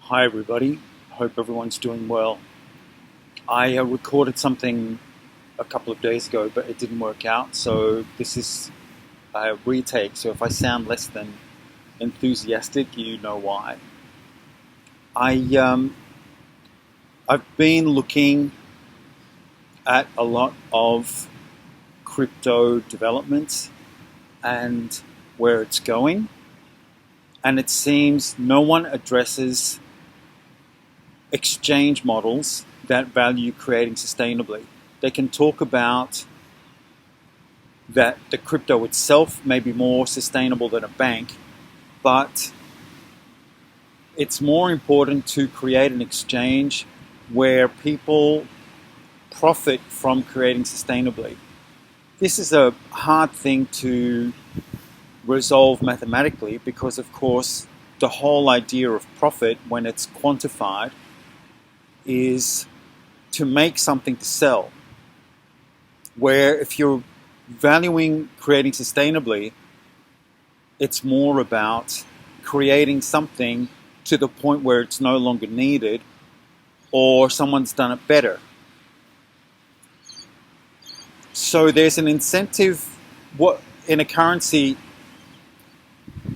Hi everybody, hope everyone's doing well. I recorded something a couple of days ago, but it didn't work out, so this is a retake. So if I sound less than enthusiastic, you know why. I've been looking at a lot of crypto developments and where it's going, and it seems no one addresses exchange models that value creating sustainably. They can talk about that the crypto itself may be more sustainable than a bank, but it's more important to create an exchange where people profit from creating sustainably. This is a hard thing to resolve mathematically because, of course, the whole idea of profit, when it's quantified, is to make something to sell. Where if you're valuing creating sustainably, it's more about creating something to the point where it's no longer needed or someone's done it better. So there's an incentive. In a currency,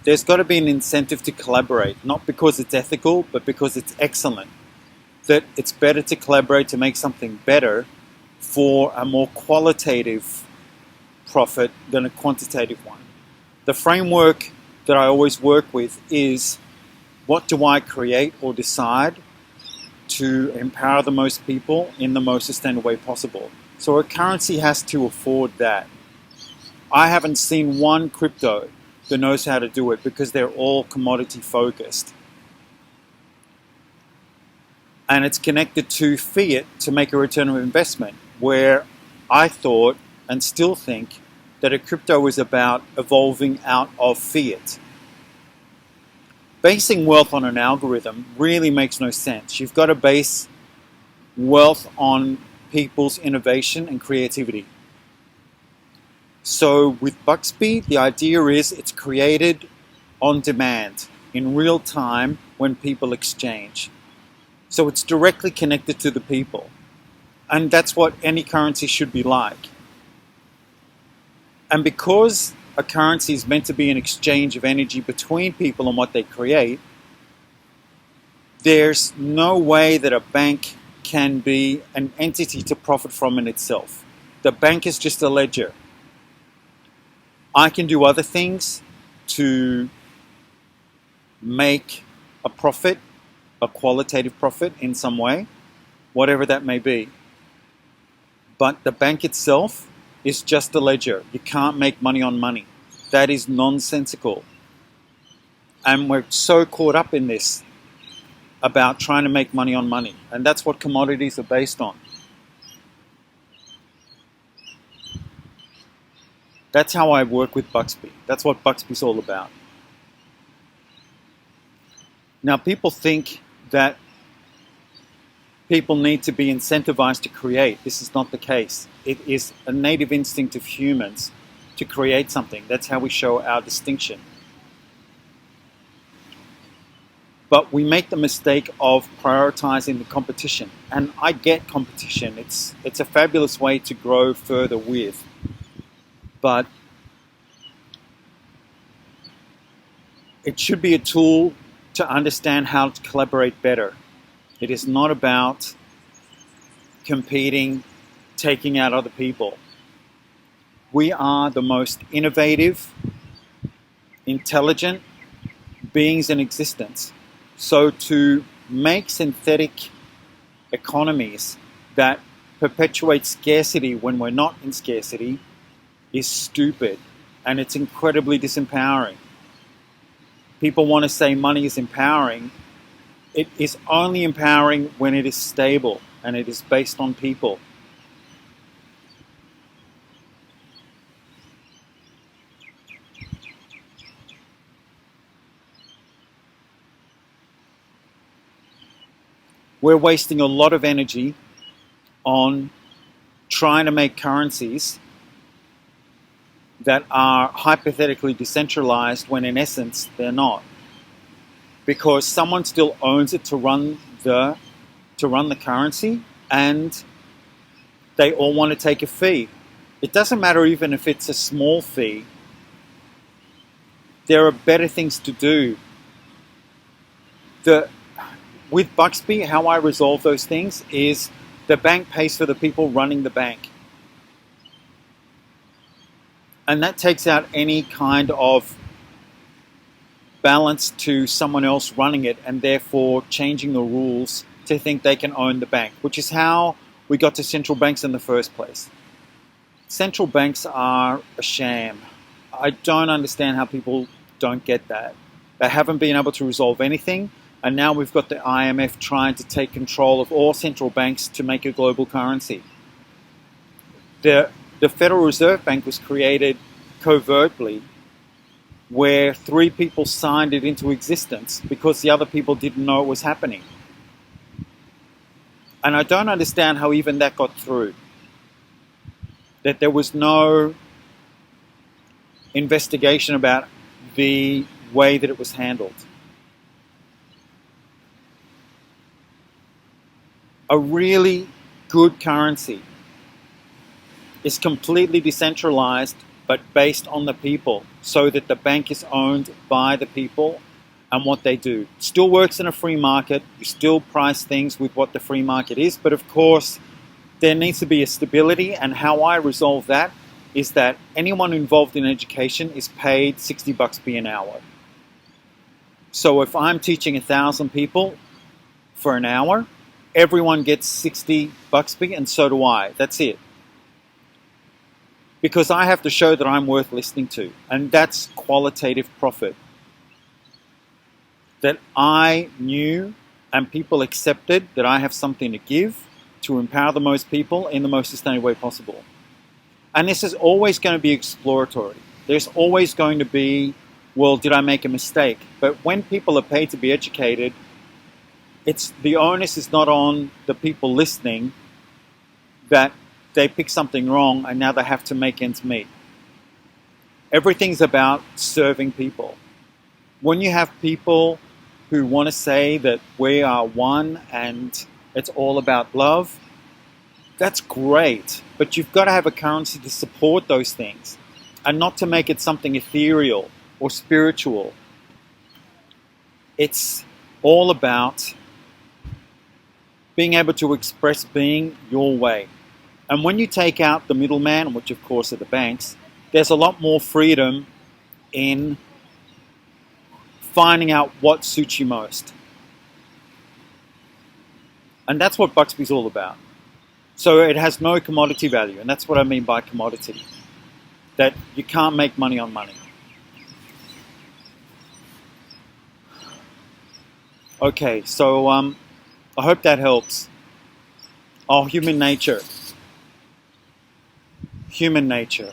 there's got to be an incentive to collaborate, not because it's ethical, but because it's excellent. That it's better to collaborate to make something better for a more qualitative profit than a quantitative one. The framework that I always work with is, what do I create or decide to empower the most people in the most sustainable way possible? So a currency has to afford that. I haven't seen one crypto that knows how to do it because they're all commodity focused. And it's connected to fiat to make a return of investment, where I thought and still think that a crypto is about evolving out of fiat. Basing wealth on an algorithm really makes no sense. You've got to base wealth on people's innovation and creativity. So with Buxby, the idea is it's created on demand, in real time when people exchange. So it's directly connected to the people. And that's what any currency should be like. And because a currency is meant to be an exchange of energy between people and what they create, there's no way that a bank can be an entity to profit from in itself. The bank is just a ledger. I can do other things to make a profit, a qualitative profit in some way, whatever that may be. But the bank itself is just a ledger. You can't make money on money. That is nonsensical. And we're so caught up in this about trying to make money on money. And that's what commodities are based on. That's how I work with Buxby. That's what Buxby's all about. Now, people think that people need to be incentivized to create. This is not the case. It is a native instinct of humans to create something. That's how we show our distinction. But we make the mistake of prioritizing the competition. And I get competition. It's a fabulous way to grow further with. But it should be a tool to understand how to collaborate better. It is not about competing, taking out other people. We are the most innovative, intelligent beings in existence. So to make synthetic economies that perpetuate scarcity when we're not in scarcity is stupid, and it's incredibly disempowering. People want to say money is empowering. It is only empowering when it is stable and it is based on people. We're wasting a lot of energy on trying to make currencies that are hypothetically decentralized when in essence they're not. because someone still owns it to run the currency, and they all want to take a fee. It doesn't matter even if it's a small fee. There are better things to do. With Buxby, how I resolve those things is the bank pays for the people running the bank. And that takes out any kind of balance to someone else running it and therefore changing the rules to think they can own the bank, which is how we got to central banks in the first place. Central banks are a sham. I don't understand how people don't get that. They haven't been able to resolve anything, and now we've got the IMF trying to take control of all central banks to make a global currency. The Federal Reserve Bank was created covertly, where 3 people signed it into existence because the other people didn't know it was happening. And I don't understand how even that got through. That there was no investigation about the way that it was handled. A really good currency is completely decentralized but based on the people, so that the bank is owned by the people and what they do. It still works in a free market. You still price things with what the free market is, but of course there needs to be a stability, and how I resolve that is that anyone involved in education is paid $60 an hour. So if I'm teaching 1,000 people for an hour, everyone gets $60 and so do I. That's it. Because I have to show that I'm worth listening to, and that's qualitative profit. That I knew and people accepted that I have something to give to empower the most people in the most sustainable way possible. And this is always going to be exploratory. There's always going to be, well, did I make a mistake? But when people are paid to be educated, the onus is not on the people listening that they pick something wrong and now they have to make ends meet. Everything's about serving people. When you have people who want to say that we are one and it's all about love, that's great. But you've got to have a currency to support those things and not to make it something ethereal or spiritual. It's all about being able to express being your way. And when you take out the middleman, which of course are the banks, there's a lot more freedom in finding out what suits you most. And that's what Buxby's all about. So it has no commodity value, and that's what I mean by commodity. That you can't make money on money. Okay, so I hope that helps. Oh, human nature. Human nature.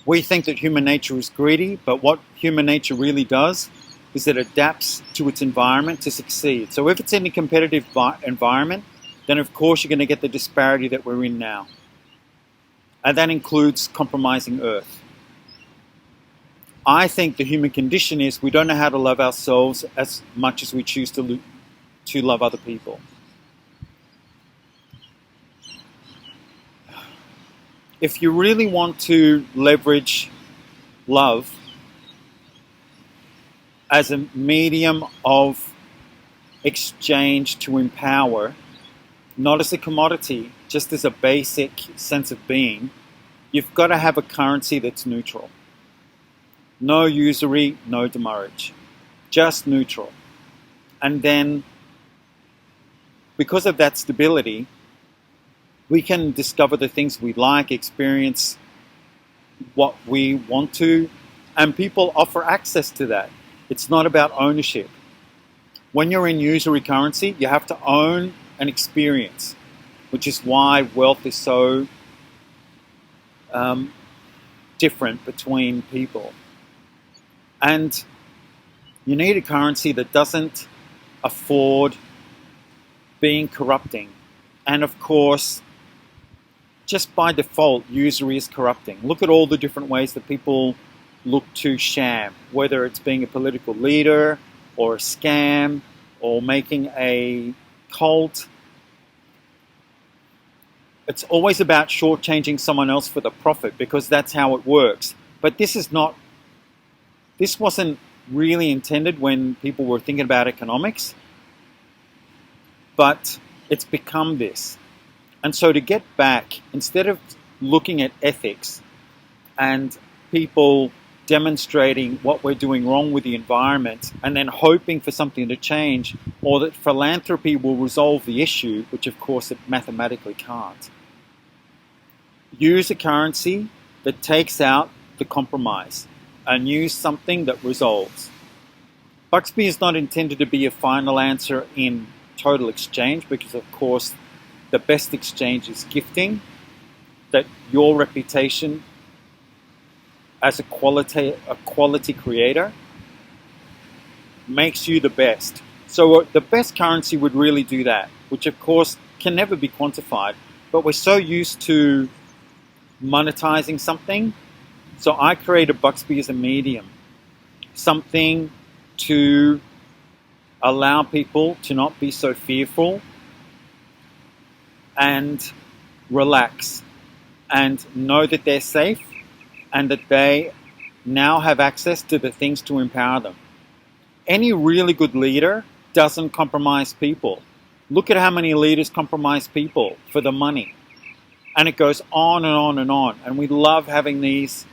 We think that human nature is greedy, but what human nature really does is it adapts to its environment to succeed. So if it's in a competitive environment, then of course you're going to get the disparity that we're in now. And that includes compromising Earth. I think the human condition is we don't know how to love ourselves as much as we choose to love other people. If you really want to leverage love as a medium of exchange to empower, not as a commodity, just as a basic sense of being, you've got to have a currency that's neutral. No usury, no demurrage. Just neutral. And then, because of that stability, we can discover the things we like, experience what we want to, and people offer access to that. It's not about ownership. When you're in usury currency, you have to own an experience, which is why wealth is so different between people. And you need a currency that doesn't afford being corrupting. And of course, just by default, usury is corrupting. Look at all the different ways that people look to sham, whether it's being a political leader or a scam or making a cult. It's always about shortchanging someone else for the profit because that's how it works. But this wasn't really intended when people were thinking about economics, but it's become this. And so to get back, instead of looking at ethics and people demonstrating what we're doing wrong with the environment and then hoping for something to change, or that philanthropy will resolve the issue, which of course it mathematically can't. Use a currency that takes out the compromise and use something that resolves. Buxby is not intended to be a final answer in total exchange because, of course, the best exchange is gifting, that your reputation as a quality creator makes you the best. So the best currency would really do that, which of course can never be quantified, but we're so used to monetizing something. So I created Buxby as a medium, something to allow people to not be so fearful and relax and know that they're safe and that they now have access to the things to empower them. Any really good leader doesn't compromise people. Look at how many leaders compromise people for the money. And it goes on and on and on. And we love having these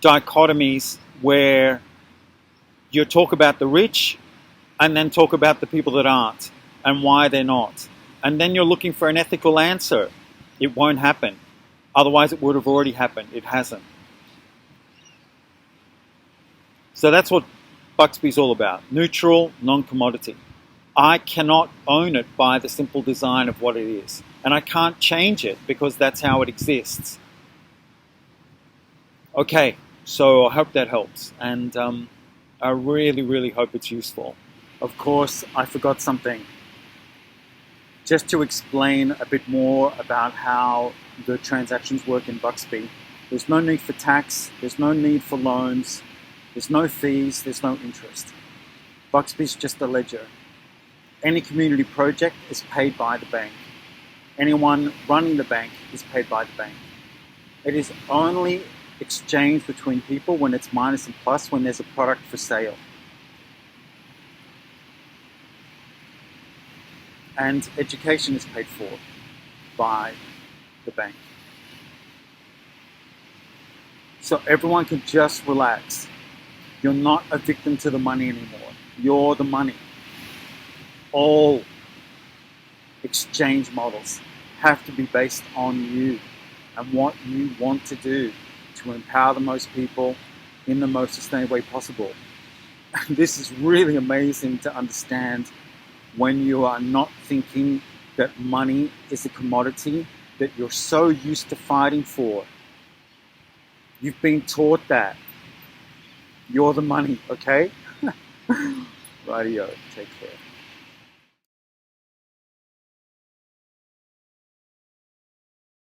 dichotomies where you talk about the rich and then talk about the people that aren't and why they're not. And then you're looking for an ethical answer. It won't happen. Otherwise it would have already happened. It hasn't. So that's what Buxby's all about. Neutral, non-commodity. I cannot own it by the simple design of what it is. And I can't change it because that's how it exists. Okay, so I hope that helps. And I really, really hope it's useful. Of course, I forgot something. Just to explain a bit more about how the transactions work in Buxby, there's no need for tax, there's no need for loans, there's no fees, there's no interest. Buxby's just a ledger. Any community project is paid by the bank. Anyone running the bank is paid by the bank. It is only exchanged between people when it's minus and plus, when there's a product for sale. And education is paid for by the bank. So everyone can just relax. You're not a victim to the money anymore. You're the money. All exchange models have to be based on you and what you want to do to empower the most people in the most sustainable way possible. And this is really amazing to understand when you are not thinking that money is a commodity that you're so used to fighting for. You've been taught that. You're the money, okay? Rightio, take care.